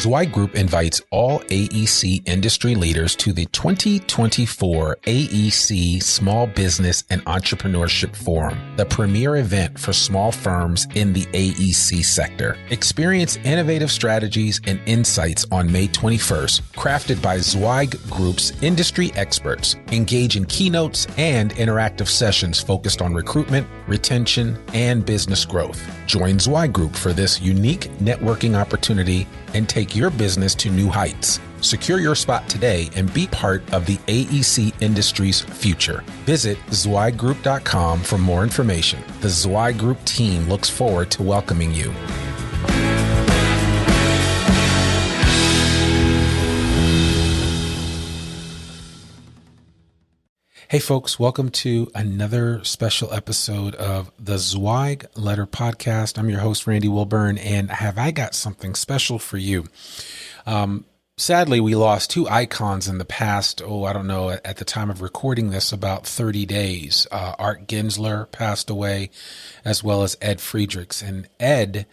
Zweig Group invites all AEC industry leaders to the 2024 AEC Small Business and Entrepreneurship Forum, the premier event for small firms in the AEC sector. Experience innovative strategies and insights on May 21st, crafted by Zweig Group's industry experts. Engage in keynotes and interactive sessions focused on recruitment, retention, and business growth. Join Zweig Group for this unique networking opportunity and take your business to new heights. Secure your spot today and be part of the AEC industry's future. Visit zweiggroup.com for more information. The Zweig Group team looks forward to welcoming you. Hey folks, welcome to another special episode of the Zweig Letter Podcast. I'm your host, Randy Wilburn, and have I got something special for you? Sadly, we lost two icons in the past, at the time of recording this, about 30 days. Art Gensler passed away, as well as Ed Friedrichs. And Ed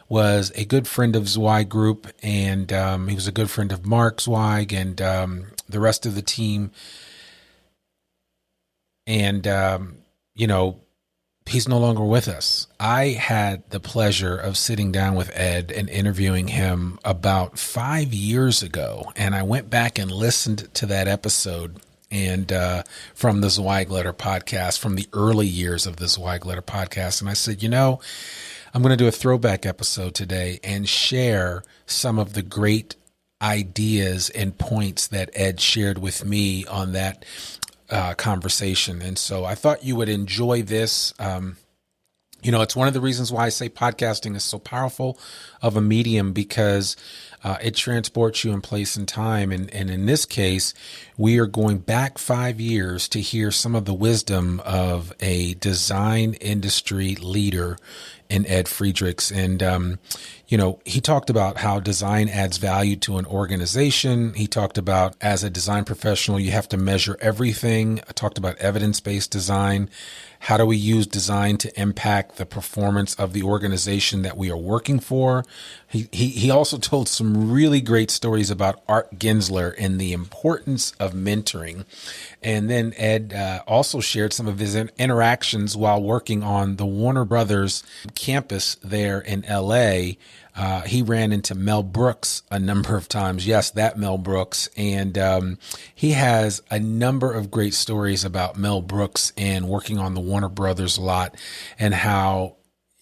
was a good friend of Zweig Group, and he was a good friend of Mark Zweig and the rest of the team. And, he's no longer with us. I had the pleasure of sitting down with Ed and interviewing him about 5 years ago. And I went back and listened to that episode and from the Zweig Letter Podcast, from the early years of the Zweig Letter Podcast. And I said, I'm going to do a throwback episode today and share some of the great ideas and points that Ed shared with me on that conversation. And so I thought you would enjoy this. It's one of the reasons why I say podcasting is so powerful of a medium, because it transports you in place and time. And in this case, we are going back 5 years to hear some of the wisdom of a design industry leader in Ed Friedrichs. And, he talked about how design adds value to an organization. He talked about, as a design professional, you have to measure everything. I talked about evidence-based design. How do we use design to impact the performance of the organization that we are working for? He also told some really great stories about Art Gensler and the importance of mentoring. And then Ed also shared some of his interactions while working on the Warner Brothers campus there in LA. He ran into Mel Brooks a number of times. Yes, that Mel Brooks. And he has a number of great stories about Mel Brooks and working on the Warner Brothers lot, and how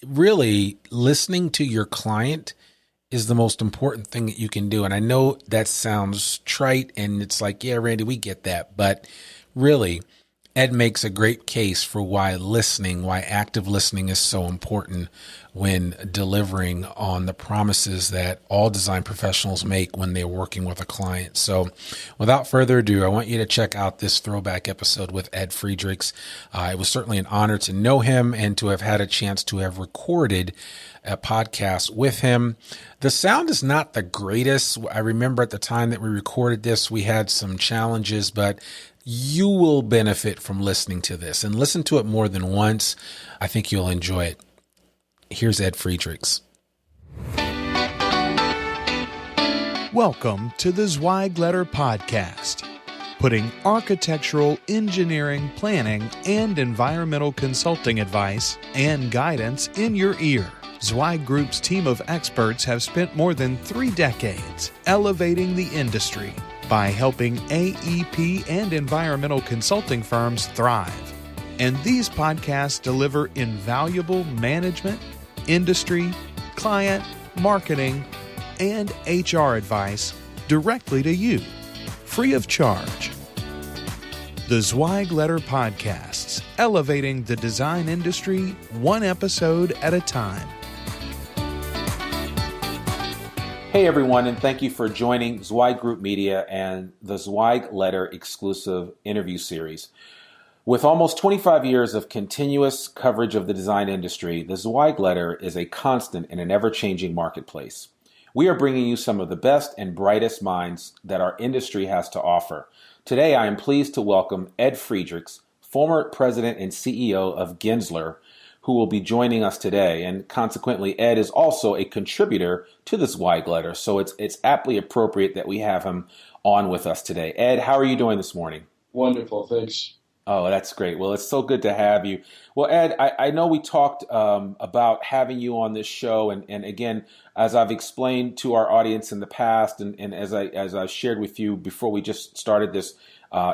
really listening to your client is the most important thing that you can do. And I know that sounds trite and it's like, yeah, Randy, we get that. But really, Ed makes a great case for why active listening is so important when delivering on the promises that all design professionals make when they're working with a client. So without further ado, I want you to check out this throwback episode with Ed Friedrichs. It was certainly an honor to know him and to have had a chance to have recorded a podcast with him. The sound is not the greatest. I remember at the time that we recorded this, we had some challenges, but you will benefit from listening to this, and listen to it more than once. I think you'll enjoy it. Here's Ed Friedrichs. Welcome to the Zweig Letter Podcast, putting architectural, engineering, planning, and environmental consulting advice and guidance in your ear. Zweig Group's team of experts have spent more than 3 decades elevating the industry by helping AEP and environmental consulting firms thrive. And these podcasts deliver invaluable management, industry, client, marketing, and HR advice directly to you, free of charge. The Zweig Letter Podcasts, elevating the design industry one episode at a time. Hey everyone, and thank you for joining Zweig Group Media and the Zweig Letter exclusive interview series. With almost 25 years of continuous coverage of the design industry, the Zweig Letter is a constant in an ever-changing marketplace. We are bringing you some of the best and brightest minds that our industry has to offer. Today, I am pleased to welcome Ed Friedrichs, former president and CEO of Gensler, who will be joining us today. And consequently, Ed is also a contributor to the Zweig letter. So it's aptly appropriate that we have him on with us today. Ed, how are you doing this morning? Wonderful, thanks. Oh, that's great. Well, it's so good to have you. Well, Ed, I know we talked about having you on this show, and again, as I've explained to our audience in the past, and as I shared with you before we just started this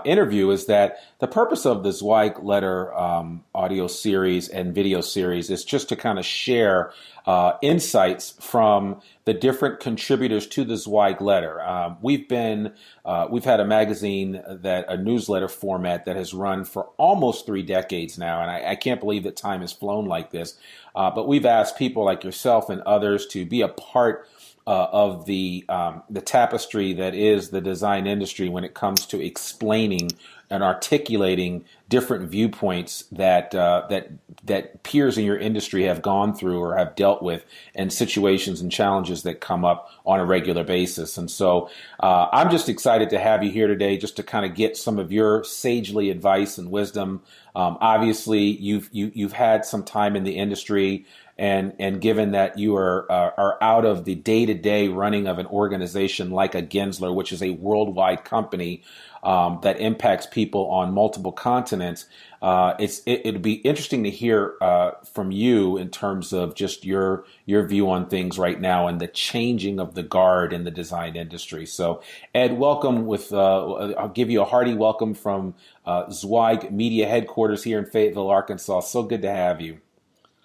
interview, is that the purpose of the Zweig letter audio series and video series is just to kind of share insights from the different contributors to the Zweig letter. We've had a magazine, a newsletter format that has run for almost 3 decades now, and I can't believe that time has flown like this. But we've asked people like yourself and others to be a part of the tapestry that is the design industry when it comes to explaining and articulating different viewpoints that peers in your industry have gone through or have dealt with, and situations and challenges that come up on a regular basis. And so I'm just excited to have you here today, just to kind of get some of your sagely advice and wisdom. Obviously, you've had some time in the industry. And given that you are out of the day-to-day running of an organization like a Gensler, which is a worldwide company that impacts people on multiple continents, it'd be interesting to hear from you in terms of just your view on things right now and the changing of the guard in the design industry. So, Ed, welcome. I'll give you a hearty welcome from Zweig Media headquarters here in Fayetteville, Arkansas. So good to have you.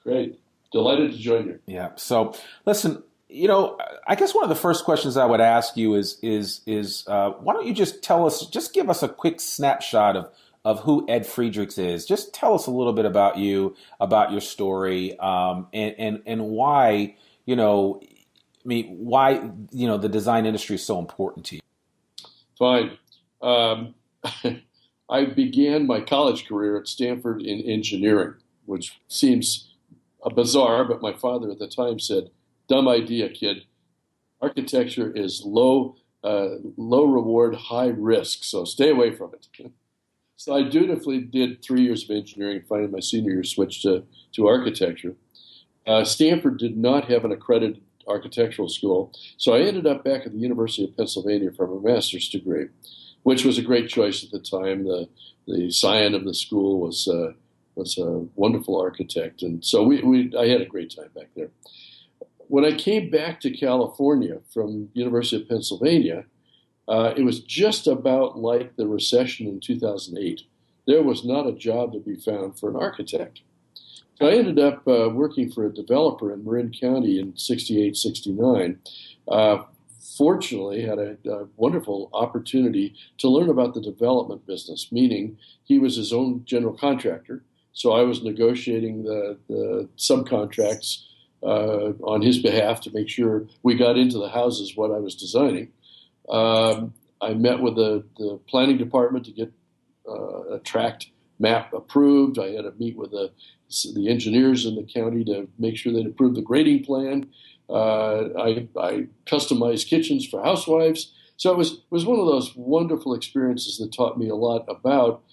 Great. Delighted to join you. Yeah. So listen, I guess one of the first questions I would ask you is why don't you just give us a quick snapshot of who Ed Friedrichs is. Just tell us a little bit about you, about your story, and why, why the design industry is so important to you. Fine. I began my college career at Stanford in engineering, which seems bizarre, but my father at the time said, "Dumb idea, kid. Architecture is low reward, high risk, so stay away from it." So I dutifully did 3 years of engineering. Finally, my senior year, switched to architecture. Stanford did not have an accredited architectural school, so I ended up back at the University of Pennsylvania for my master's degree, which was a great choice at the time. The scion of the school was a wonderful architect, and so I had a great time back there. When I came back to California from University of Pennsylvania, it was just about like the recession in 2008. There was not a job to be found for an architect. So I ended up working for a developer in Marin County in 68, 69. Fortunately, had a wonderful opportunity to learn about the development business, meaning he was his own general contractor. So I was negotiating the subcontracts on his behalf to make sure we got into the houses what I was designing. I met with the planning department to get a tract map approved. I had to meet with the engineers in the county to make sure they'd approved the grading plan. I customized kitchens for housewives. So it was one of those wonderful experiences that taught me a lot about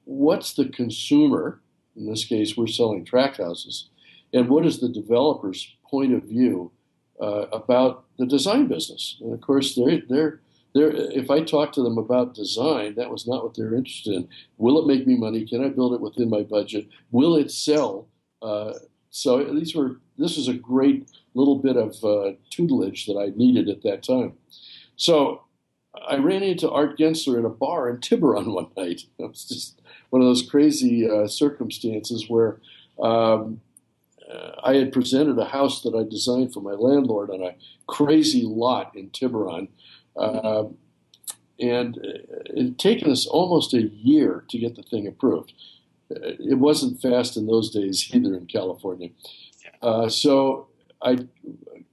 what's the consumer, in this case we're selling tract houses, and what is the developer's point of view about the design business. And of course, they're if I talk to them about design, that was not what they're interested in. Will it make me money? Can I build it within my budget? Will it sell? So this was a great little bit of tutelage that I needed at that time. So I ran into Art Gensler in a bar in Tiburon one night. It was just one of those crazy circumstances where I had presented a house that I designed for my landlord on a crazy lot in Tiburon. And it had taken us almost a year to get the thing approved. It wasn't fast in those days either in California. So I'd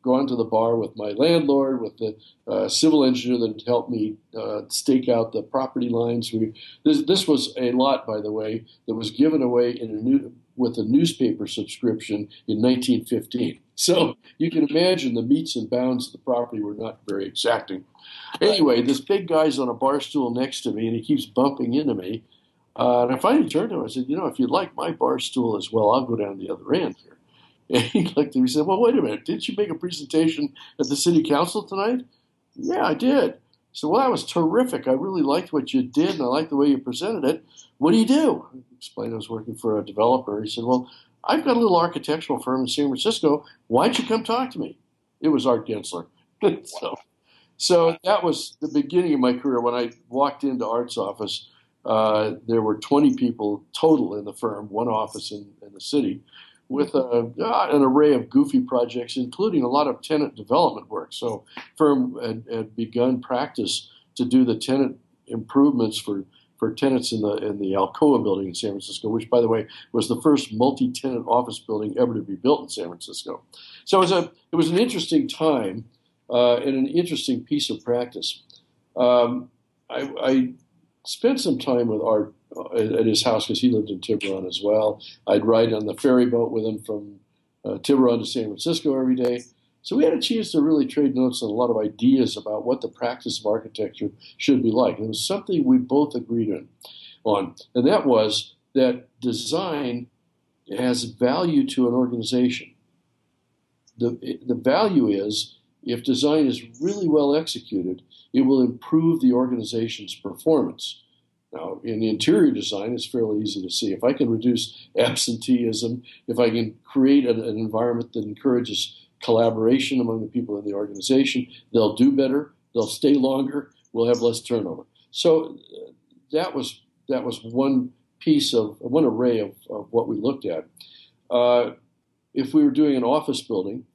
gone to the bar with my landlord, with the civil engineer that had helped me stake out the property lines. This was a lot, by the way, that was given away with a newspaper subscription in 1915. So you can imagine the metes and bounds of the property were not very exacting. Anyway, this big guy's on a bar stool next to me, and he keeps bumping into me. And I finally turned to him. I said, if you'd like my bar stool as well, I'll go down the other end here. And he looked at me and said, well, wait a minute. Didn't you make a presentation at the city council tonight? Yeah, I did. So, well, that was terrific. I really liked what you did, and I liked the way you presented it. What do you do? I explained I was working for a developer. He said, well, I've got a little architectural firm in San Francisco. Why don't you come talk to me? It was Art Gensler. So that was the beginning of my career. When I walked into Art's office, there were 20 people total in the firm, one office in the city, with an array of goofy projects, including a lot of tenant development work. So firm had begun practice to do the tenant improvements for tenants in the Alcoa building in San Francisco, which, by the way, was the first multi-tenant office building ever to be built in San Francisco. So it was an interesting time and an interesting piece of practice. I spent some time with Art at his house because he lived in Tiburon as well. I'd ride on the ferry boat with him from Tiburon to San Francisco every day. So we had a chance to really trade notes on a lot of ideas about what the practice of architecture should be like. And it was something we both agreed on. And that was that design has value to an organization. The value is, if design is really well executed, it will improve the organization's performance. Now, in interior design, it's fairly easy to see. If I can reduce absenteeism, if I can create an environment that encourages collaboration among the people in the organization, they'll do better, they'll stay longer, we'll have less turnover. So that was one array of what we looked at. If we were doing an office building,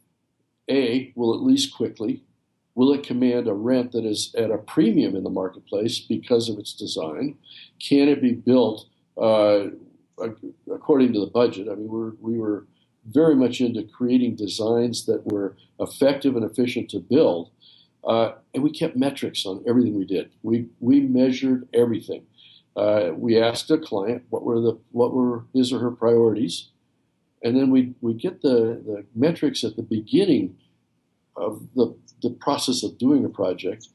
will it lease quickly? Will it command a rent that is at a premium in the marketplace because of its design? Can it be built according to the budget? I mean, we were very much into creating designs that were effective and efficient to build, and we kept metrics on everything we did. We measured everything. We asked a client what were his or her priorities, and then we get the metrics at the beginning of the process of doing a project,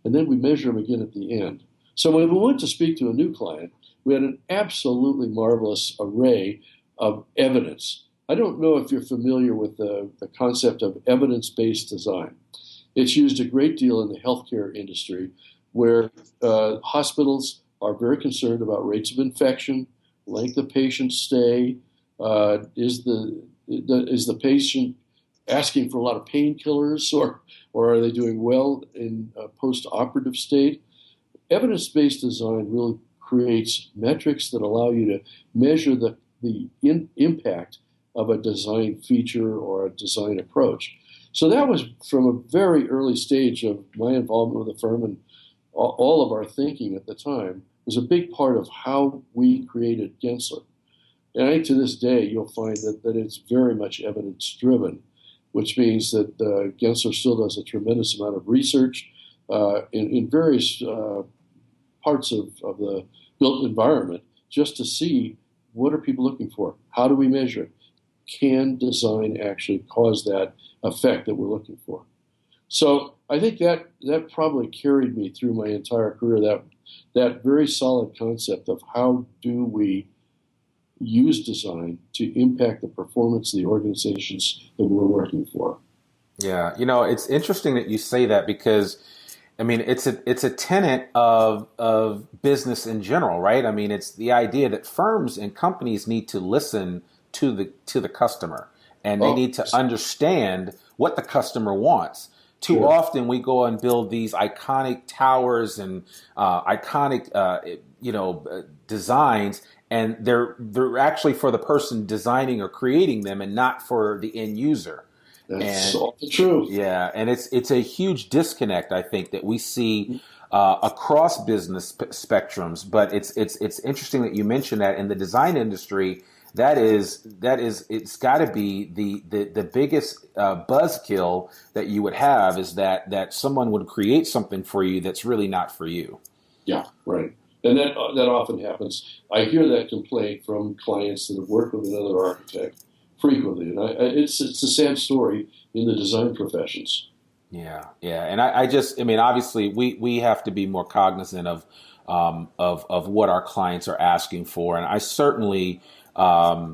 and then we measure them again at the end. So when we went to speak to a new client, we had an absolutely marvelous array of evidence. I don't know if you're familiar with the concept of evidence-based design. It's used a great deal in the healthcare industry, where hospitals are very concerned about rates of infection, length of patient stay. Is the patient asking for a lot of painkillers, or are they doing well in a post-operative state? Evidence-based design really creates metrics that allow you to measure the impact of a design feature or a design approach. So that was from a very early stage of my involvement with the firm, and all of our thinking at the time was a big part of how we created Gensler. And I think to this day, you'll find that it's very much evidence-driven, which means that Gensler still does a tremendous amount of research in various parts of the built environment, just to see what are people looking for, how do we measure it, can design actually cause that effect that we're looking for. So I think that probably carried me through my entire career, that very solid concept of how do we use design to impact the performance of the organizations that we're working for. Yeah, it's interesting that you say that, because I mean, it's a tenet of business in general, right? I mean, it's the idea that firms and companies need to listen to the customer, and they need to understand what the customer wants. Too often we go and build these iconic towers and iconic designs, and they're actually for the person designing or creating them, and not for the end user. That's all the truth. Yeah, and it's a huge disconnect, I think, that we see across business spectrums. But it's interesting that you mentioned that in the design industry, that is it's got to be the biggest buzzkill that you would have, is that someone would create something for you that's really not for you. Yeah, right. And that often happens. I hear that complaint from clients that have worked with another architect frequently, and it's a sad story in the design professions. Yeah, and I mean, obviously, we have to be more cognizant of of what our clients are asking for. And I certainly, I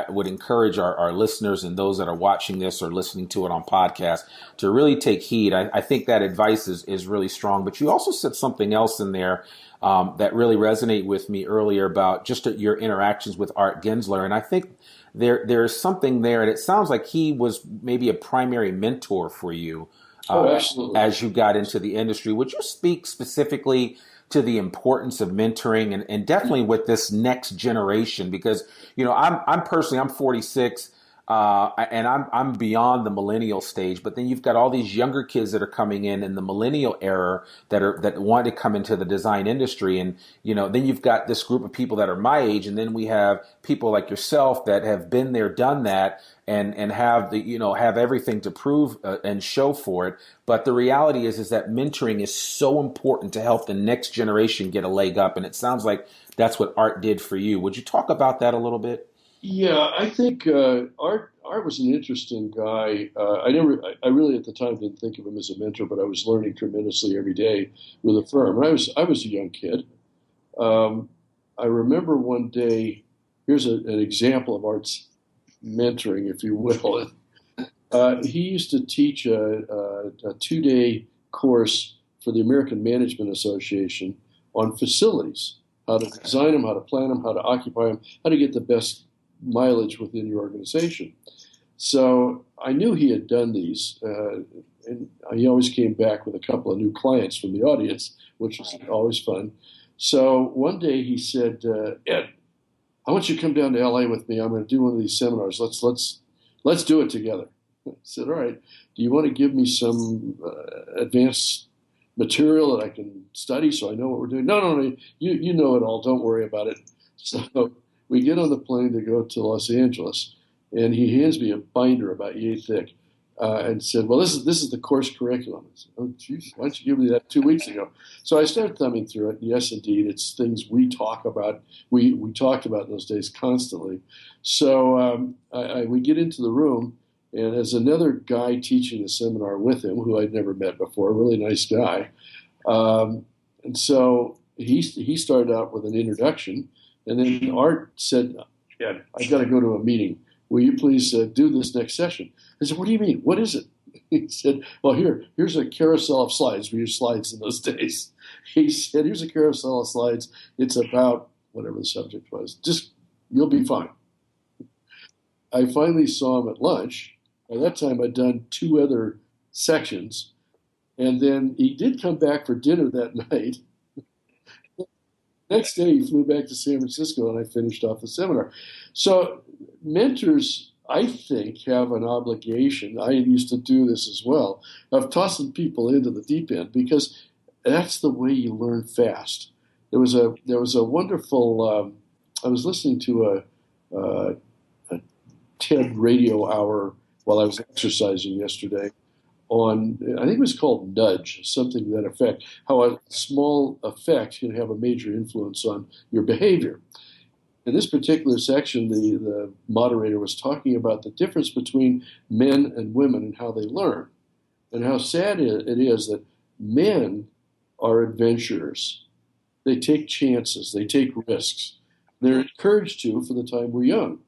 would encourage our listeners and those that are watching this or listening to it on podcast to really take heed. I think that advice is really strong. But you also said something else in there that really resonated with me earlier about just your interactions with Art Gensler. And I think there's something there, and it sounds like he was maybe a primary mentor for you as you got into the industry. Would you speak specifically to the importance of mentoring and definitely with this next generation? Because, I'm personally, I'm 46, and I'm beyond the millennial stage, but then you've got all these younger kids that are coming in the millennial era that want to come into the design industry. And, then you've got this group of people that are my age. And then we have people like yourself that have been there, done that, and have have everything to prove and show for it. But the reality is that mentoring is so important to help the next generation get a leg up. And it sounds like that's what Art did for you. Would you talk about that a little bit? Yeah, I think Art was an interesting guy. I really at the time didn't think of him as a mentor, but I was learning tremendously every day with the firm. And I was a young kid. I remember one day. Here's an example of Art's mentoring, if you will. He used to teach a 2-day course for the American Management Association on facilities, how to design them, how to plan them, how to occupy them, how to get the best mileage within your organization. So I knew he had done these, and he always came back with a couple of new clients from the audience, which was always fun. So one day he said, Ed, I want you to come down to LA with me. I'm going to do one of these seminars. Let's do it together. I said, all right. Do you want to give me some advanced material that I can study so I know what we're doing? No. You know it all. Don't worry about it. So we get on the plane to go to Los Angeles, and he hands me a binder about yay thick and said, well, this is the course curriculum. I said, oh, geez, why don't you give me that 2 weeks ago? So I started thumbing through it. Yes, indeed, it's things we talk about. We talked about in those days constantly. So we get into the room, and as another guy teaching a seminar with him, who I'd never met before, a really nice guy, and so he started out with an introduction, and then Art said, Ed, I've got to go to a meeting. Will you please do this next session? I said, what do you mean? What is it? He said, well, here's a carousel of slides. We used slides in those days. He said, here's a carousel of slides. It's about whatever the subject was. Just, you'll be fine. I finally saw him at lunch. By that time, I'd done 2 other sections. And then he did come back for dinner that night. Next day, he flew back to San Francisco, and I finished off the seminar. So mentors, I think, have an obligation. I used to do this as well, of tossing people into the deep end, because that's the way you learn fast. There was a wonderful. I was listening to a TED radio hour while I was exercising yesterday on, I think it was called Nudge, something to that effect, how a small effect can have a major influence on your behavior. In this particular section, the moderator was talking about the difference between men and women and how they learn, and how sad it is that men are adventurers. They take chances. They take risks. They're encouraged to for the time we're young.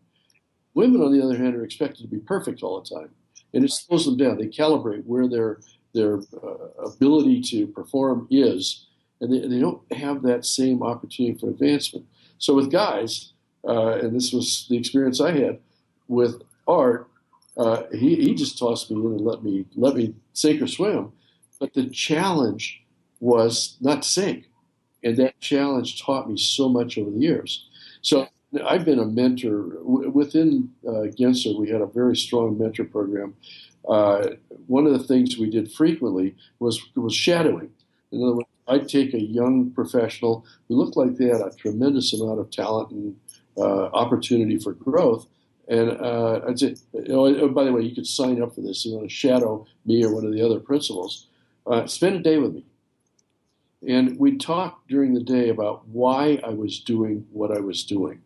Women, on the other hand, are expected to be perfect all the time, and it slows them down. They calibrate where their ability to perform is, and they don't have that same opportunity for advancement. So with guys, and this was the experience I had with Art, he just tossed me in and let me sink or swim. But the challenge was not to sink, and that challenge taught me so much over the years. So I've been a mentor within Gensler. We had a very strong mentor program. One of the things we did frequently was shadowing. In other words, I'd take a young professional who looked like they had a tremendous amount of talent and opportunity for growth, and I'd say, oh, by the way, you could sign up for this. You want to shadow me or one of the other principals? Spend a day with me. And we'd talk during the day about why I was doing what I was doing.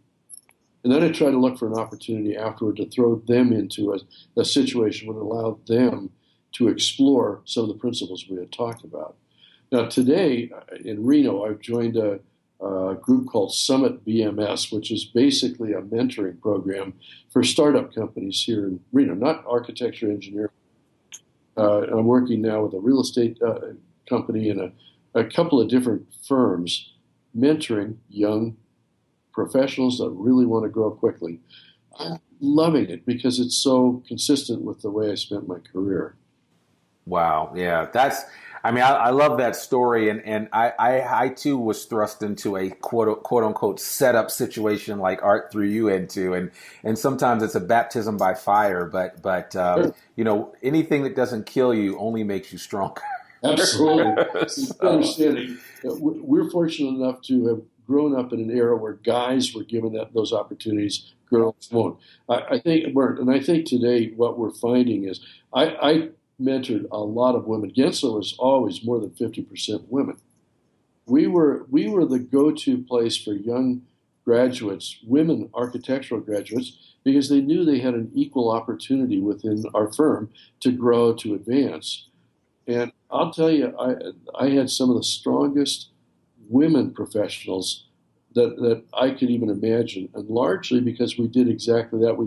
And then I try to look for an opportunity afterward to throw them into a situation that allowed them to explore some of the principles we had talked about. Now, today in Reno, I've joined a group called Summit BMS, which is basically a mentoring program for startup companies here in Reno, not architecture, engineering. I'm working now with a real estate company and a couple of different firms mentoring young professionals that really want to grow quickly. I'm loving it because it's so consistent with the way I spent my career. Wow. Yeah. I love that story. And I too was thrust into a quote unquote setup situation like Art threw you into. And sometimes it's a baptism by fire, but Sure. anything that doesn't kill you only makes you stronger. Absolutely. Understanding that we're fortunate enough to have grown up in an era where guys were given those opportunities, girls won't. I think today what we're finding is I mentored a lot of women. Gensler was always more than 50% women. We were the go-to place for young graduates, women architectural graduates, because they knew they had an equal opportunity within our firm to grow, to advance. And I'll tell you, I had some of the strongest women professionals that I could even imagine, and largely because we did exactly that.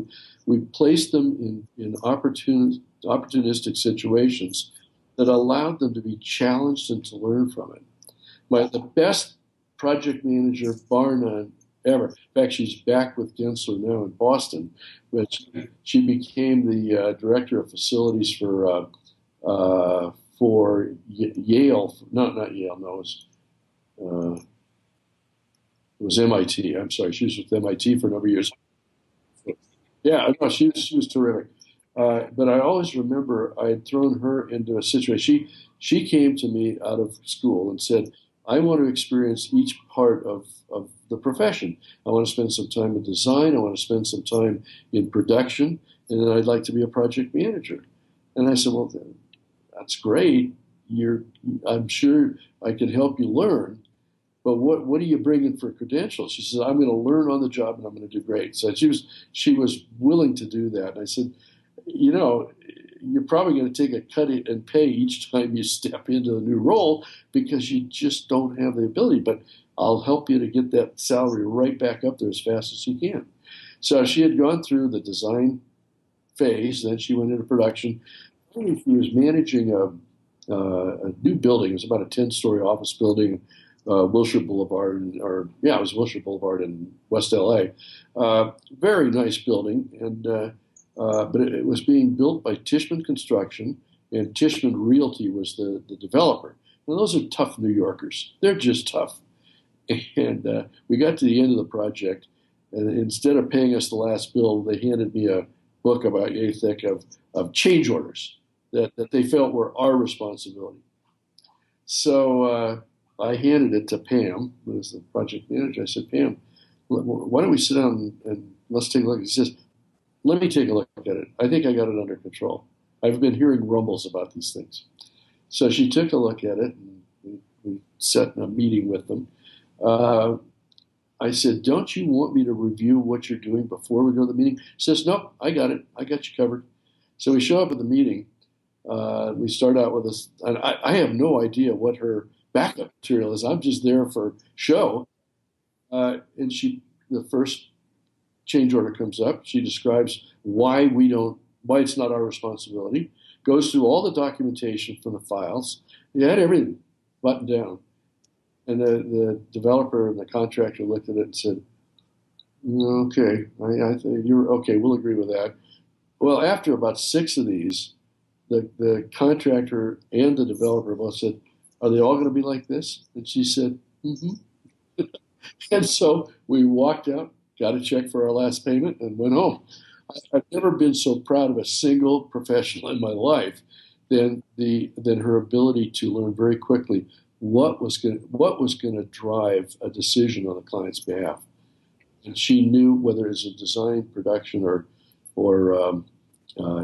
We placed them in opportunistic situations that allowed them to be challenged and to learn from it. The best project manager, bar none, ever. In fact, she's back with Gensler now in Boston, but she became the director of facilities for Yale. Not Yale. No, it was MIT. I'm sorry, she was with MIT for a number of years. Yeah, no, she was terrific. But I always remember I had thrown her into a situation. She came to me out of school and said, I want to experience each part of the profession. I want to spend some time in design. I want to spend some time in production. And then I'd like to be a project manager. And I said, well, that's great. I'm sure I can help you learn. But what are you bringing for credentials? She said, I'm going to learn on the job and I'm going to do great. So she was willing to do that. And I said, you're probably going to take a cut and pay each time you step into the new role because you just don't have the ability. But I'll help you to get that salary right back up there as fast as you can. So she had gone through the design phase, then she went into production. She was managing a new building. It was about a 10-story office building. Wilshire Boulevard, it was Wilshire Boulevard in West LA. Very nice building, but it was being built by Tishman Construction, and Tishman Realty was the developer. And those are tough New Yorkers. They're just tough. And we got to the end of the project, and instead of paying us the last bill, they handed me a book about yay thick of change orders that they felt were our responsibility. So I handed it to Pam, who was the project manager. I said, Pam, why don't we sit down and let's take a look? He says, let me take a look at it. I think I got it under control. I've been hearing rumbles about these things. So she took a look at it, and we sat in a meeting with them. I said, don't you want me to review what you're doing before we go to the meeting? She says, no, I got it. I got you covered. So we show up at the meeting. We start out with this, and I have no idea what her backup material is. I'm just there for show. And the first change order comes up. She describes why it's not our responsibility. Goes through all the documentation from the files. You had everything buttoned down. And the developer and the contractor looked at it and said, okay, I think you're okay. We'll agree with that. Well, after about 6 of these, the contractor and the developer both said, are they all going to be like this? And she said, mm-hmm. And so we walked out, got a check for our last payment, and went home. I've never been so proud of a single professional in my life than her ability to learn very quickly what was going to drive a decision on the client's behalf. And she knew whether it was in design, production, or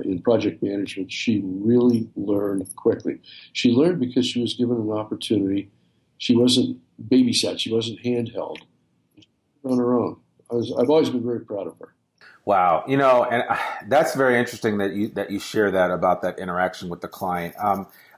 in project management, she really learned quickly. She learned because she was given an opportunity. She wasn't babysat. She wasn't handheld. She was on her own. I've always been very proud of her. Wow, and that's very interesting that you share that about that interaction with the client.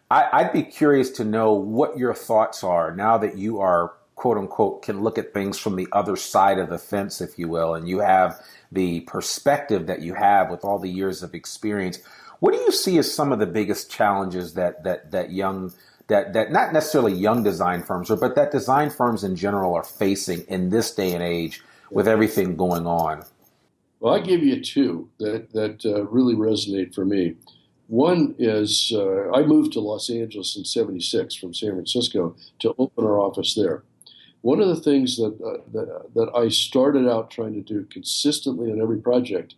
I'd be curious to know what your thoughts are now that you are, quote unquote, can look at things from the other side of the fence, if you will, and you have the perspective that you have with all the years of experience. What do you see as some of the biggest challenges that not necessarily young design firms, but that design firms in general are facing in this day and age with everything going on? Well, I give you two that really resonate for me. One is I moved to Los Angeles in '76 from San Francisco to open our office there. One of the things that I started out trying to do consistently on every project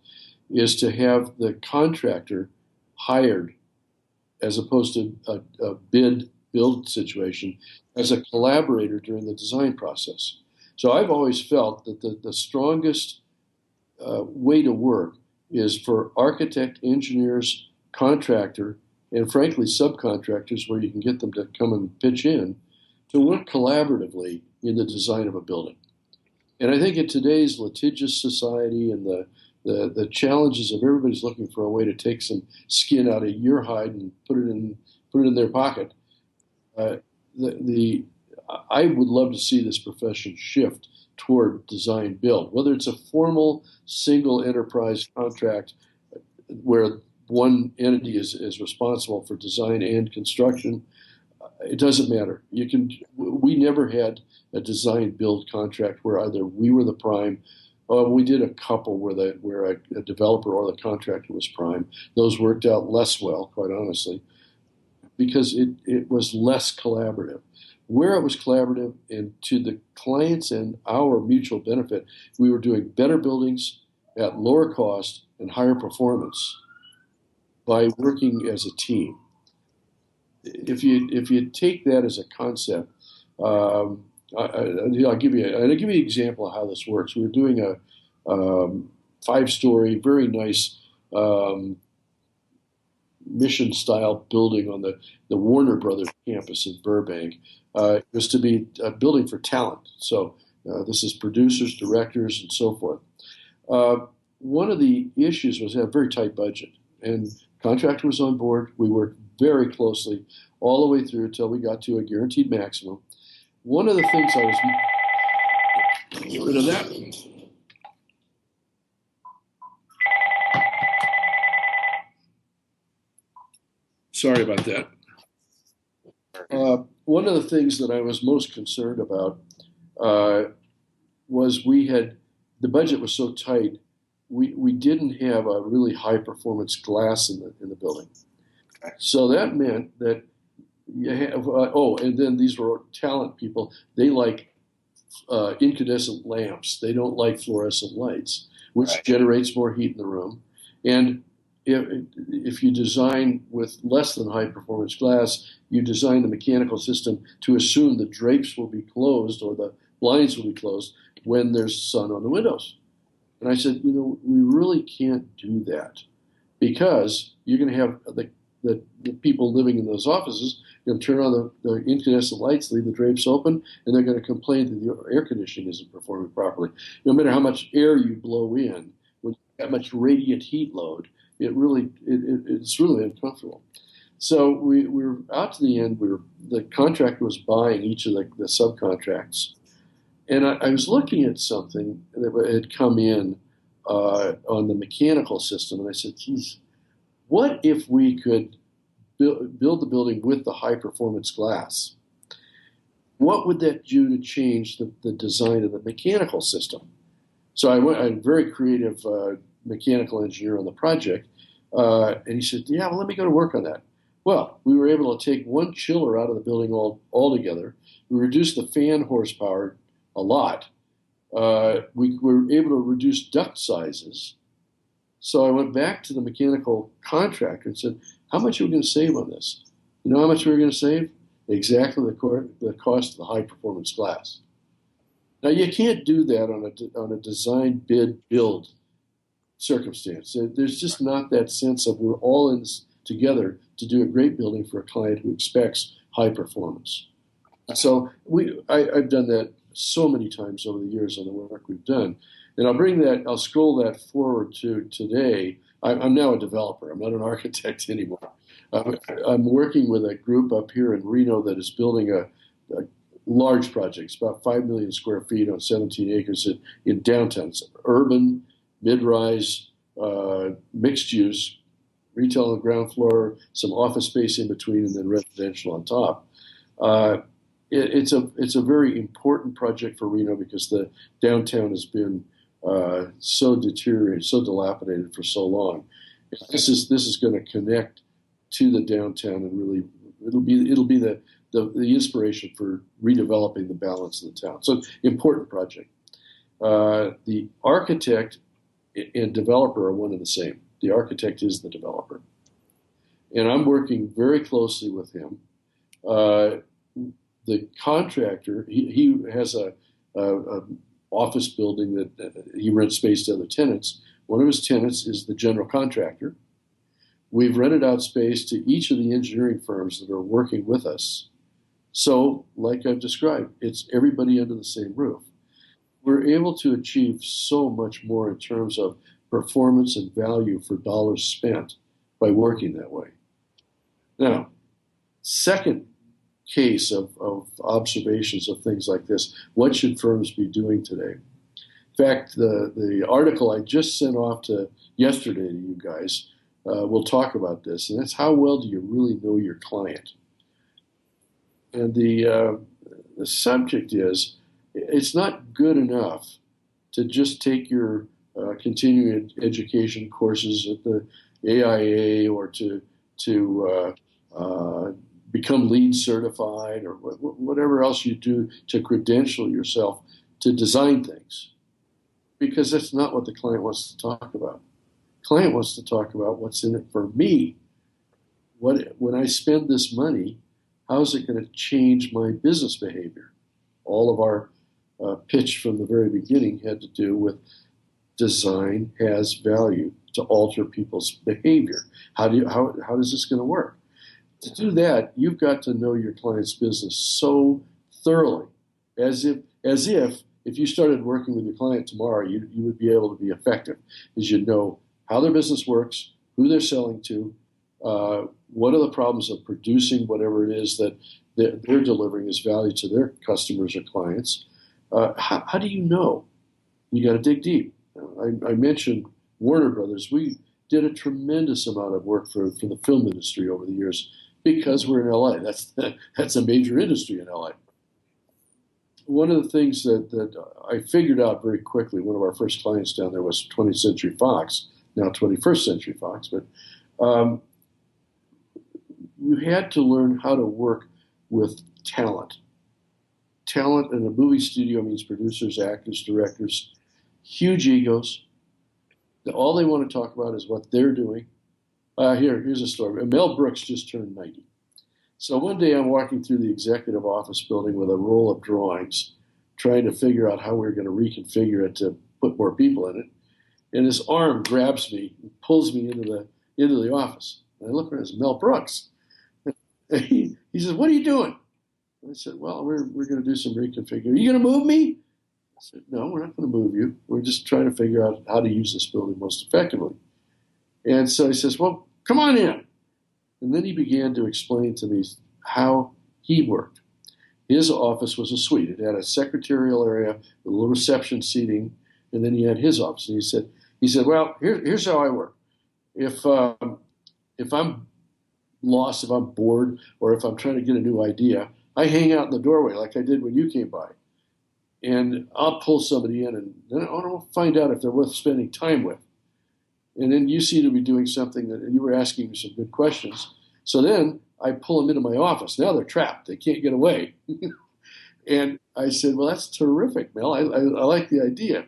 is to have the contractor hired as opposed to a bid-build situation as a collaborator during the design process. So I've always felt that the strongest way to work is for architect, engineers, contractor, and frankly subcontractors, where you can get them to come and pitch in, to work collaboratively in the design of a building. And I think in today's litigious society and the challenges of everybody's looking for a way to take some skin out of your hide and put it in their pocket, I would love to see this profession shift toward design build, whether it's a formal single enterprise contract where one entity is responsible for design and construction. It doesn't matter. We never had a design build contract where either we were the prime. We did a couple where a developer or the contractor was prime. Those worked out less well, quite honestly, because it was less collaborative. Where it was collaborative and to the clients and our mutual benefit, we were doing better buildings at lower cost and higher performance by working as a team. If you take that as a concept, I'll give you an example of how this works. We were doing a 5-story, very nice mission-style building on the Warner Brothers campus in Burbank. It was to be a building for talent. So this is producers, directors, and so forth. One of the issues was a very tight budget, and contractor was on board. We worked very closely all the way through until we got to a guaranteed maximum. One of the things I was get rid of that. Sorry about that. One of the things that I was most concerned about was the budget was so tight, we didn't have a really high performance glass in the building. So that meant that you have, and then these were talent people. They like incandescent lamps. They don't like fluorescent lights, which generates more heat in the room. And if you design with less than high performance glass, you design the mechanical system to assume the drapes will be closed or the blinds will be closed when there's sun on the windows. And I said, we really can't do that, because you're going to have the people living in those offices going to turn on the incandescent lights, leave the drapes open, and they're going to complain that the air conditioning isn't performing properly. No matter how much air you blow in, with that much radiant heat load, it's really uncomfortable. So we were out to the end. The contractor was buying each of the subcontracts, and I was looking at something that had come in on the mechanical system, and I said, geez, what if we could build the building with the high-performance glass? What would that do to change the design of the mechanical system? So I'm a very creative mechanical engineer on the project, and he said, yeah, well, let me go to work on that. Well, we were able to take one chiller out of the building altogether. We reduced the fan horsepower a lot. We were able to reduce duct sizes. So I went back to the mechanical contractor and said, how much are we going to save on this? You know how much we were going to save? Exactly the cost of the high-performance glass. Now, you can't do that on a design, bid, build circumstance. There's just not that sense of we're all in this together to do a great building for a client who expects high performance. So I've done that so many times over the years on the work we've done. And I'll scroll that forward to today. I'm now a developer. I'm not an architect anymore. I'm working with a group up here in Reno that is building a large project. It's about 5 million square feet on 17 acres in downtown. It's urban, mid-rise, mixed use, retail on the ground floor, some office space in between, and then residential on top. It's a very important project for Reno because the downtown has been so deteriorated, so dilapidated for so long. This is going to connect to the downtown, and really it'll be the inspiration for redeveloping the balance of the town. So important project. The architect and developer are one and the same. The architect is the developer, and I'm working very closely with him. The contractor, he has a office building that he rents space to other tenants. One of his tenants is the general contractor. We've rented out space to each of the engineering firms that are working with us. So, like I've described, it's everybody under the same roof. We're able to achieve so much more in terms of performance and value for dollars spent by working that way. Now, second case of observations of things like this, what should firms be doing today? In fact, the article I just sent off yesterday to you guys will talk about this, and that's how well do you really know your client? And the subject is, it's not good enough to just take your continuing education courses at the AIA or to become LEED certified or whatever else you do to credential yourself to design things, because that's not what the client wants to talk about. The client wants to talk about what's in it for me. When I spend this money, how is it going to change my business behavior? All of our pitch from the very beginning had to do with design has value to alter people's behavior. How is this going to work? To do that, you've got to know your client's business so thoroughly, as if you started working with your client tomorrow, you would be able to be effective, because you'd know how their business works, who they're selling to, what are the problems of producing whatever it is that they're delivering as value to their customers or clients. How do you know? You got to dig deep. I mentioned Warner Brothers. We did a tremendous amount of work for the film industry over the years because we're in LA. That's a major industry in LA. One of the things that I figured out very quickly, one of our first clients down there was 20th Century Fox, now 21st Century Fox, but you had to learn how to work with talent. Talent in a movie studio means producers, actors, directors, huge egos. All they want to talk about is what they're doing. Here's a story. Mel Brooks just turned 90. So one day I'm walking through the executive office building with a roll of drawings, trying to figure out how we were going to reconfigure it to put more people in it. And his arm grabs me and pulls me into the office. And I look around, it's Mel Brooks. And he says, "What are you doing?" And I said, "Well, we're going to do some reconfiguring. Are you going to move me?" I said, "No, we're not going to move you. We're just trying to figure out how to use this building most effectively." And so he says, "Well, come on in." And then he began to explain to me how he worked. His office was a suite. It had a secretarial area with a little reception seating, and then he had his office. And he said, "Well, here's how I work. If I'm lost, if I'm bored, or if I'm trying to get a new idea, I hang out in the doorway like I did when you came by. And I'll pull somebody in, and then I'll find out if they're worth spending time with. And then you seem to be doing something that you were asking me some good questions. So then I pull them into my office. Now they're trapped. They can't get away." And I said, "Well, that's terrific, Mel. I like the idea."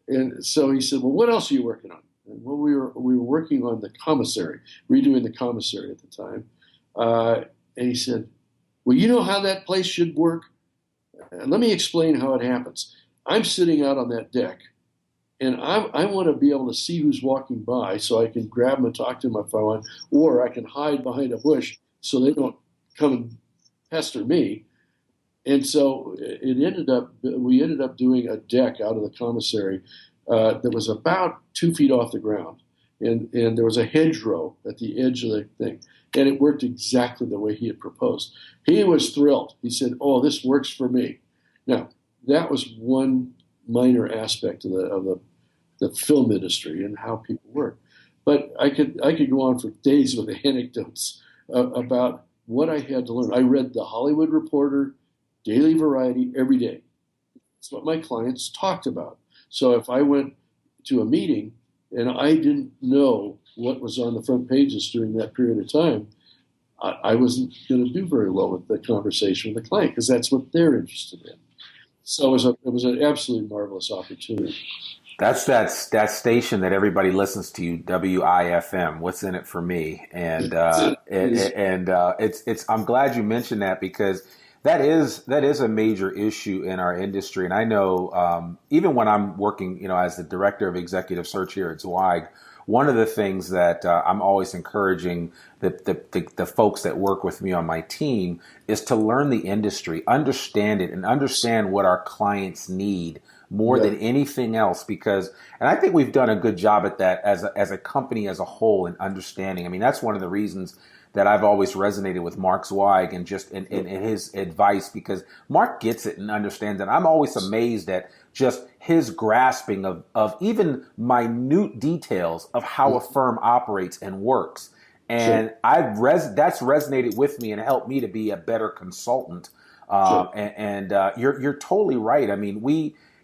And so he said, "Well, what else are you working on?" And well, we were working on the commissary, redoing the commissary at the time. And he said, "Well, you know how that place should work? Let me explain how it happens. I'm sitting out on that deck, and I want to be able to see who's walking by so I can grab them and talk to them if I want, or I can hide behind a bush so they don't come and pester me." And so we ended up doing a deck out of the commissary that was about 2 feet off the ground. and there was a hedgerow at the edge of the thing, and it worked exactly the way he had proposed. He was thrilled. He said, "Oh, this works for me." Now, that was one minor aspect of the film industry and how people work. But I could go on for days with anecdotes about what I had to learn. I read the Hollywood Reporter, Daily Variety every day. It's what my clients talked about. So if I went to a meeting and I didn't know what was on the front pages during that period of time, I wasn't going to do very well with the conversation with the client because that's what they're interested in. So it was an absolutely marvelous opportunity. That's that station that everybody listens to, WIFM. What's in it for me? And it's. I'm glad you mentioned that because that is a major issue in our industry. And I know even when I'm working, as the director of executive search here at Zweig, one of the things that I'm always encouraging the folks that work with me on my team is to learn the industry, understand it, and understand what our clients need more than anything else. And I think we've done a good job at that as a company as a whole in understanding. I mean, that's one of the reasons that I've always resonated with Mark Zweig and just in his advice, because Mark gets it and understands it. I'm always amazed at just his grasping of even minute details of how a firm operates and works. And that's resonated with me and helped me to be a better consultant. You're totally right. I mean,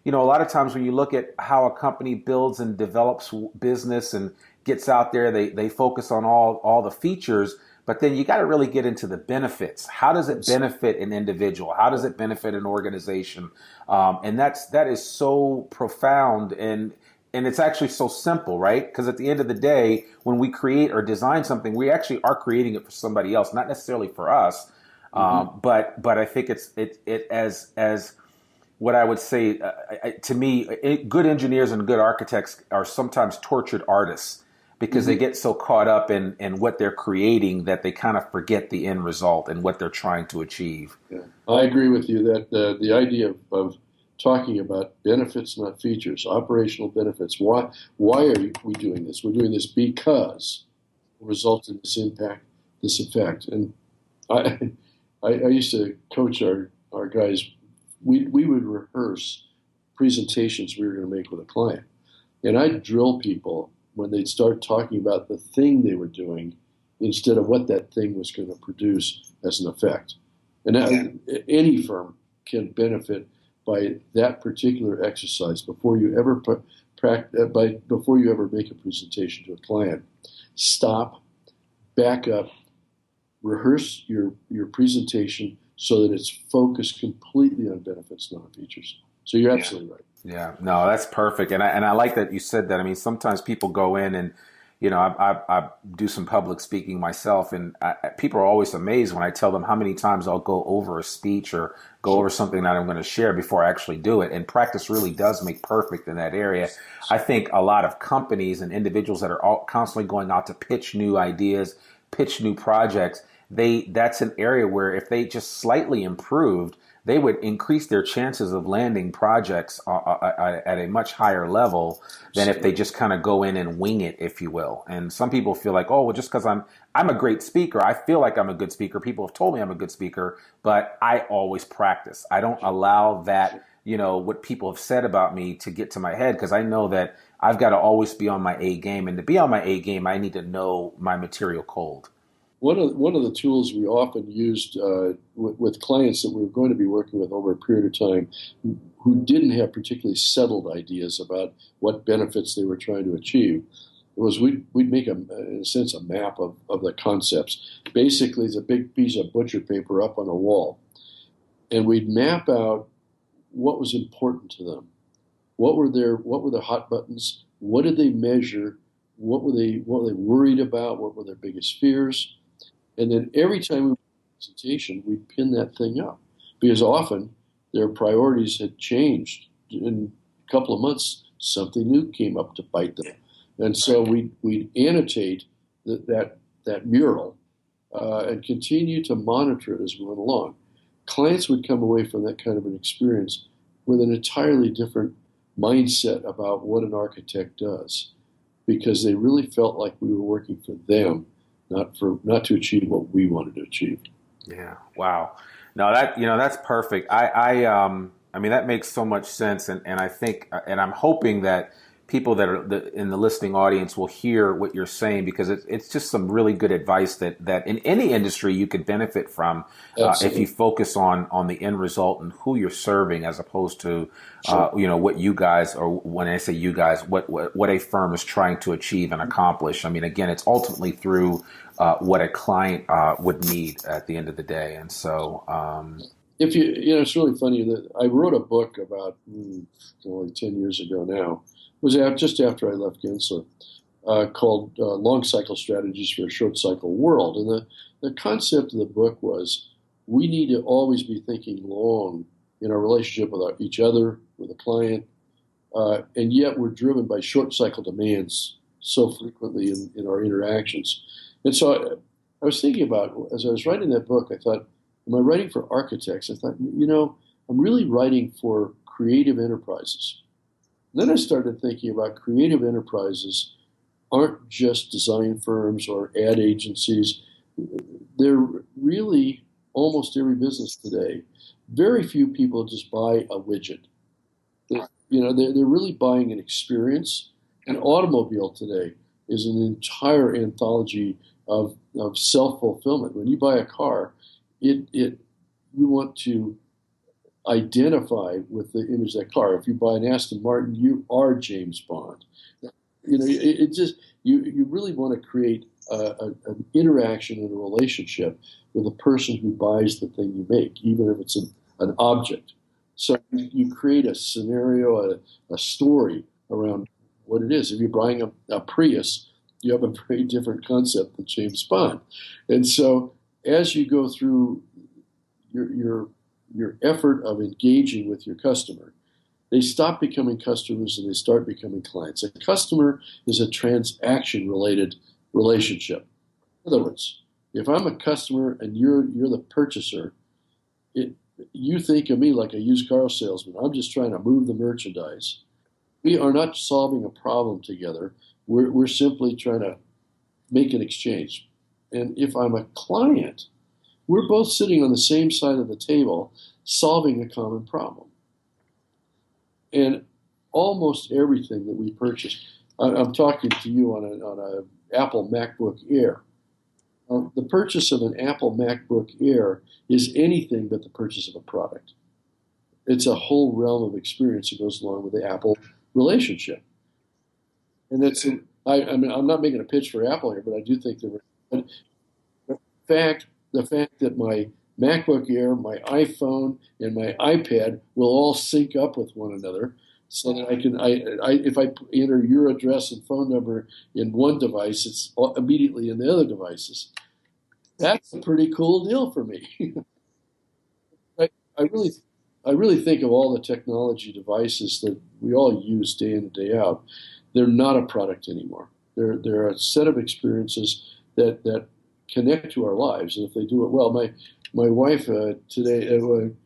a lot of times when you look at how a company builds and develops business and gets out there, they focus on all the features, but then you got to really get into the benefits. How does it benefit an individual? How does it benefit an organization? And that is so profound and it's actually so simple, right? Because at the end of the day, when we create or design something, we actually are creating it for somebody else, not necessarily for us. But I think it as what I would say, to me, good engineers and good architects are sometimes tortured artists because they get so caught up in what they're creating that they kind of forget the end result and what they're trying to achieve. Yeah. I agree with you that the idea of talking about benefits, not features, operational benefits. Why are we doing this? We're doing this because it results in this impact, this effect. And I used to coach our guys. We would rehearse presentations we were going to make with a client. And I'd drill people when they'd start talking about the thing they were doing instead of what that thing was going to produce as an effect. And any firm can benefit by that particular exercise before you ever make a presentation to a client. Stop, back up, rehearse your presentation so that it's focused completely on benefits, not features. So you're absolutely right. Yeah, no, that's perfect. And I like that you said that. I mean, sometimes people go in and, I do some public speaking myself, and people are always amazed when I tell them how many times I'll go over a speech or go over something that I'm going to share before I actually do it. And practice really does make perfect in that area. I think a lot of companies and individuals that are constantly going out to pitch new ideas, pitch new projects, that's an area where if they just slightly improved, they would increase their chances of landing projects at a much higher level than if they just kind of go in and wing it, if you will. And some people feel like, oh, well, just because I'm a great speaker, I feel like I'm a good speaker. People have told me I'm a good speaker, but I always practice. I don't allow that, what people have said about me to get to my head, because I know that I've got to always be on my A game. And to be on my A game, I need to know my material cold. One of the tools we often used with clients that we were going to be working with over a period of time who didn't have particularly settled ideas about what benefits they were trying to achieve was we'd make, in a sense, a map of the concepts. Basically, it's a big piece of butcher paper up on a wall. And we'd map out what was important to them. What were their hot buttons? What did they measure? What were they worried about? What were their biggest fears? And then every time we did a presentation, we'd pin that thing up because often their priorities had changed. In a couple of months, something new came up to bite them. And so we'd annotate that mural and continue to monitor it as we went along. Clients would come away from that kind of an experience with an entirely different mindset about what an architect does. because they really felt like we were working for them, not to achieve what we wanted to achieve. Yeah. Wow. No, that's perfect. I mean, that makes so much sense. And I think, and I'm hoping that people that are in the listening audience will hear what you're saying, because it's just some really good advice that in any industry you could benefit from if you focus on the end result and who you're serving, as opposed to, what you guys, or when I say you guys, what a firm is trying to achieve and accomplish. I mean, again, it's ultimately through what a client would need at the end of the day. And so, if it's really funny that I wrote a book about only 10 years ago now. It was just after I left Gensler, called Long Cycle Strategies for a Short Cycle World. And the concept of the book was we need to always be thinking long in our relationship with each other, with a client, and yet we're driven by short cycle demands so frequently in our interactions. And so I was thinking about, as I was writing that book, I thought, am I writing for architects? I thought, I'm really writing for creative enterprises. Then I started thinking about creative enterprises aren't just design firms or ad agencies. They're really almost every business today. Very few people just buy a widget. They're really buying an experience. An automobile today is an entire anthology of self-fulfillment. When you buy a car, you want to identify with the image of that car. If you buy an Aston Martin, you are James Bond. You really want to create an interaction and a relationship with the person who buys the thing you make, even if it's an object. So you create a scenario, a story around what it is. If you're buying a Prius, you have a very different concept than James Bond. And so as you go through your effort of engaging with your customer, they stop becoming customers and they start becoming clients. A customer is a transaction-related relationship. In other words, if I'm a customer and you're the purchaser, you think of me like a used car salesman. I'm just trying to move the merchandise. We are not solving a problem together. We're simply trying to make an exchange. And if I'm a client, we're both sitting on the same side of the table solving a common problem. And almost everything that we purchase, I'm talking to you on a Apple MacBook Air. The purchase of an Apple MacBook Air is anything but the purchase of a product. It's a whole realm of experience that goes along with the Apple relationship. And I'm not making a pitch for Apple here, but I do think but the fact that my MacBook Air, my iPhone, and my iPad will all sync up with one another, so that if I enter your address and phone number in one device, it's immediately in the other devices. That's a pretty cool deal for me. I really think of all the technology devices that we all use day in and day out. They're not a product anymore. They're a set of experiences that connect to our lives, and if they do it well. My wife today,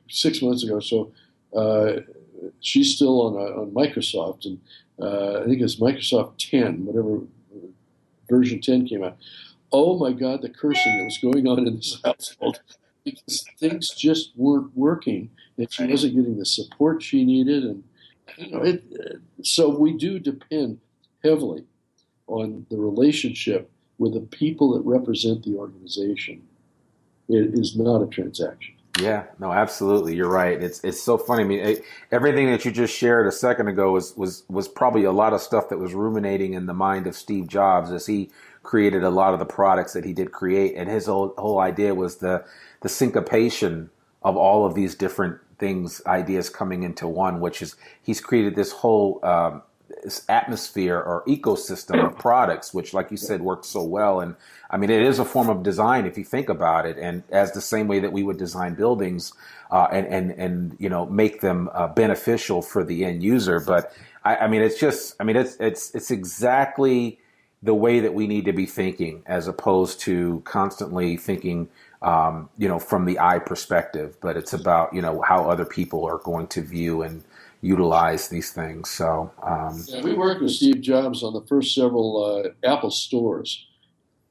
6 months ago, so she's still on Microsoft, and I think it's Microsoft 10, whatever version 10 came out. Oh my God, the cursing that was going on in this household, because things just weren't working, and she wasn't getting the support she needed, and so we do depend heavily on the relationship with the people that represent the organization. It is not a transaction. Yeah, no, absolutely. You're right. It's so funny. I mean, everything that you just shared a second ago was probably a lot of stuff that was ruminating in the mind of Steve Jobs as he created a lot of the products that he did create. And his whole idea was the syncopation of all of these different things, ideas coming into one, which is he's created this whole this atmosphere or ecosystem of products, which, like you said, works so well. And I mean, it is a form of design if you think about it, and as the same way that we would design buildings and make them beneficial for the end user. But it's exactly the way that we need to be thinking, as opposed to constantly thinking from the I perspective. But it's about how other people are going to view and utilize these things. So Yeah, we worked with Steve Jobs on the first several Apple stores.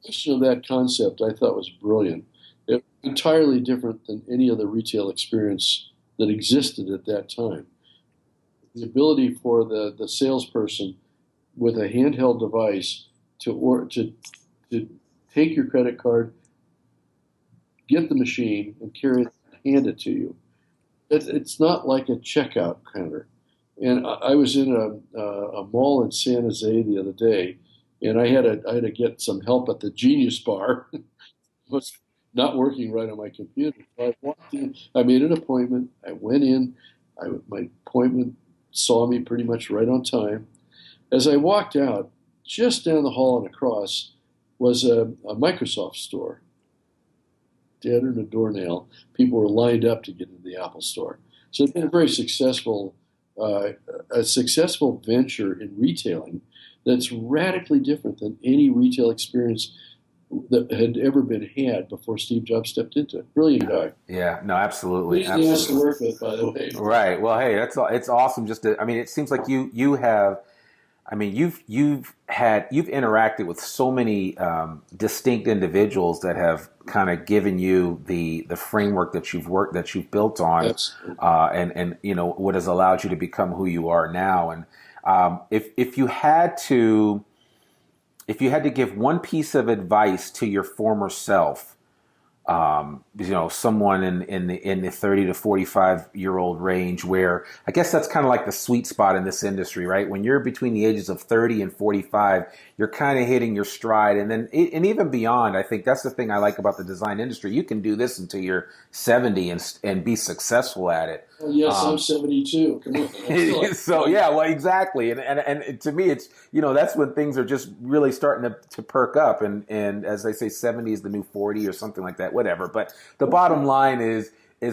That concept I thought was brilliant. It was entirely different than any other retail experience that existed at that time. The ability for the salesperson with a handheld device to take your credit card, get the machine, and carry it, hand it to you. It's not like a checkout counter. And I was in a mall in San Jose the other day, and I had to get some help at the Genius Bar. It was not working right on my computer. So I walked in. I made an appointment. I went in. My appointment saw me pretty much right on time. As I walked out, just down the hall and across was a Microsoft store. Dead in a doornail. People were lined up to get into the Apple store. So it's been a very successful venture in retailing that's radically different than any retail experience that had ever been had before Steve Jobs stepped into it. Brilliant guy. yeah, no, absolutely. He has to work with, by the way. Right. Well, hey, it's awesome. It seems like you have. I mean, you've interacted with so many distinct individuals that have kind of given you the framework that you've built on, and what has allowed you to become who you are now. And if you had to give one piece of advice to your former self, someone in the 30 to 45-year-old range, where I guess that's kind of like the sweet spot in this industry, right? When you're between the ages of 30 and 45, you're kind of hitting your stride. And even beyond, I think that's the thing I like about the design industry. You can do this until you're 70 and be successful at it. Well, yes, I'm 72. Come on. So yeah, well, exactly, and to me, it's that's when things are just really starting to perk up, and as they say, 70 is the new 40 or something like that, whatever. But the bottom line is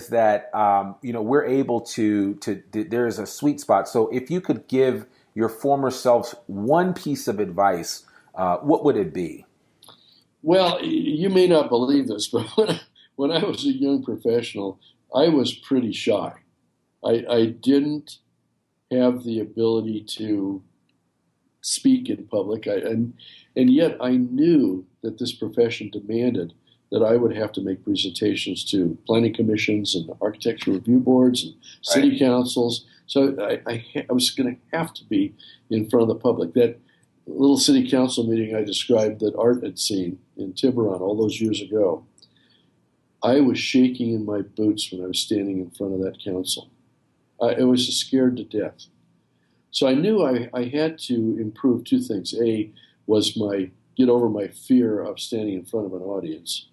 that we're able to there is a sweet spot. So if you could give your former self one piece of advice, what would it be? Well, you may not believe this, but when I was a young professional, I was pretty shy. I didn't have the ability to speak in public, and yet I knew that this profession demanded that I would have to make presentations to planning commissions and architectural review boards and city councils. So I was going to have to be in front of the public. That little city council meeting I described that Art had seen in Tiburon all those years ago, I was shaking in my boots when I was standing in front of that council. I was just scared to death. So I knew I had to improve two things. A was get over my fear of standing in front of an audience.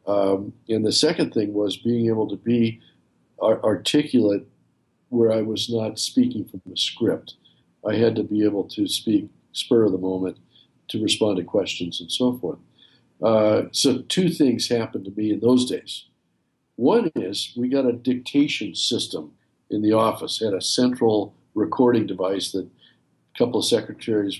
And the second thing was being able to be articulate where I was not speaking from a script. I had to be able to speak spur of the moment to respond to questions and so forth. So two things happened to me in those days. One is we got a dictation system in the office, had a central recording device that a couple of secretaries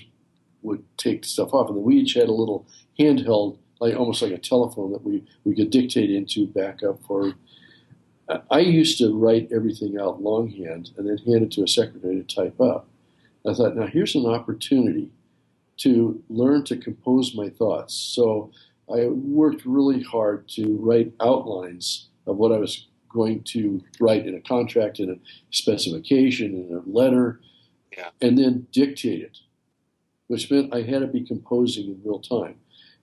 would take stuff off. And then we each had a little handheld, almost like a telephone that we could dictate into backup for. I used to write everything out longhand and then hand it to a secretary to type up. I thought, now here's an opportunity to learn to compose my thoughts. So I worked really hard to write outlines of what I was going to write in a contract, in a specification, in a letter, and then dictate it, which meant I had to be composing in real time.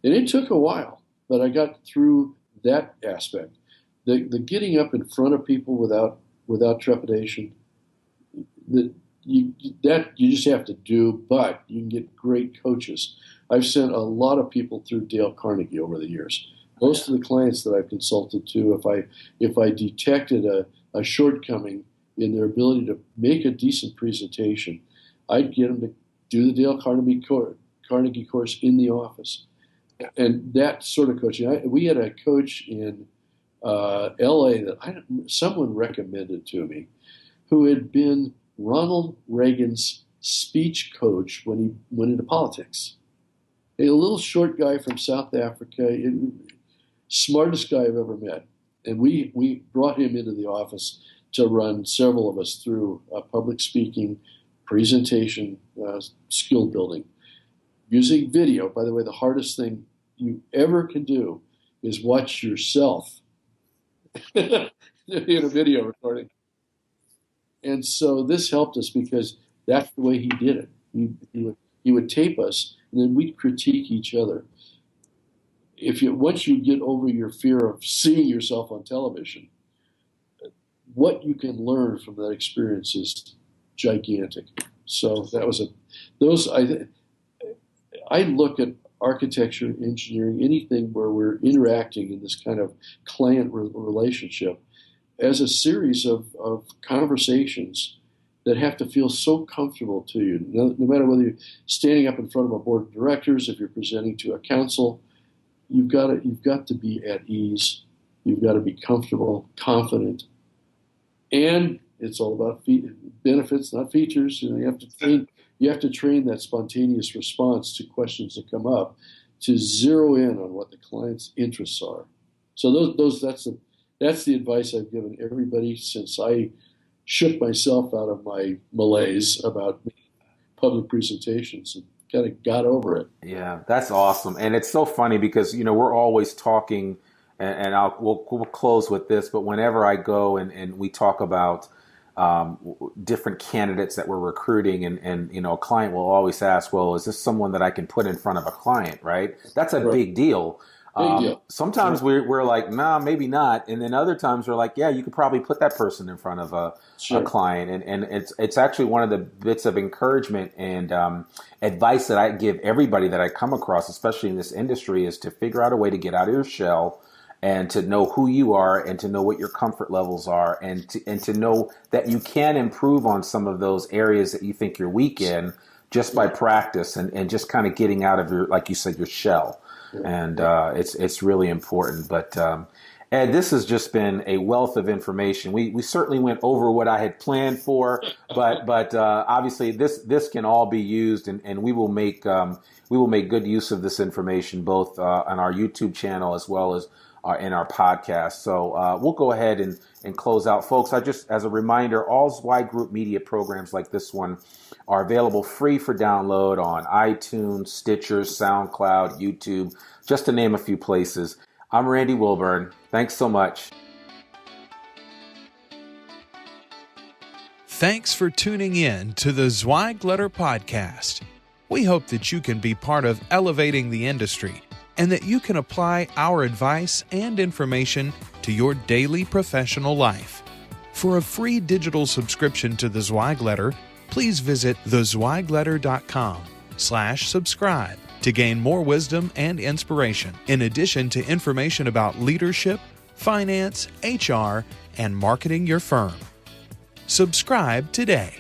And it took a while, but I got through that aspect. The getting up in front of people without trepidation, you just have to do, but you can get great coaches. I've sent a lot of people through Dale Carnegie over the years. Most of the clients that I've consulted to, if I detected a shortcoming in their ability to make a decent presentation, I'd get them to do the Dale Carnegie course in the office. And that sort of coaching. We had a coach in L.A. that someone recommended to me, who had been Ronald Reagan's speech coach when he went into politics. A little short guy from South Africa, smartest guy I've ever met. And we brought him into the office to run several of us through public speaking, presentation, skill building. Using video, by the way, the hardest thing you ever can do is watch yourself in a video recording. And so this helped us because that's the way he did it. He would tape us, and then we'd critique each other. Once you get over your fear of seeing yourself on television, what you can learn from that experience is gigantic. So that was I look at architecture, engineering, anything where we're interacting in this kind of client relationship as a series of conversations that have to feel so comfortable to you. No matter whether you're standing up in front of a board of directors, if you're presenting to a council, you've got to be at ease. You've got to be comfortable, confident, and it's all about benefits, not features. You have to train that spontaneous response to questions that come up to zero in on what the client's interests are. So that's the advice I've given everybody since I shook myself out of my malaise about public presentations and kind of got over it. Yeah, that's awesome. And it's so funny because, we're always talking, and we'll close with this, but whenever I go and we talk about different candidates that we're recruiting, and a client will always ask, well, is this someone that I can put in front of a client, right? That's a big deal. Sometimes we're like, nah, maybe not. And then other times we're like, yeah, you could probably put that person in front of a client. And it's actually one of the bits of encouragement and advice that I give everybody that I come across, especially in this industry, is to figure out a way to get out of your shell and to know who you are and to know what your comfort levels are and to know that you can improve on some of those areas that you think you're weak in just by practice and just kind of getting out of your, like you said, your shell. And it's really important. But Ed, this has just been a wealth of information. We certainly went over what I had planned for, but obviously this can all be used, and we will make good use of this information both on our YouTube channel as well as in our podcast. So we'll go ahead and close out, folks. As a reminder, all Zwei Group media programs like this one are available free for download on iTunes, Stitcher, SoundCloud, YouTube, just to name a few places. I'm Randy Wilburn. Thanks so much. Thanks for tuning in to the Zweigletter Podcast. We hope that you can be part of elevating the industry and that you can apply our advice and information to your daily professional life. For a free digital subscription to the Zweigletter, please visit thezweigletter.com/subscribe to gain more wisdom and inspiration, in addition to information about leadership, finance, HR, and marketing your firm. Subscribe today.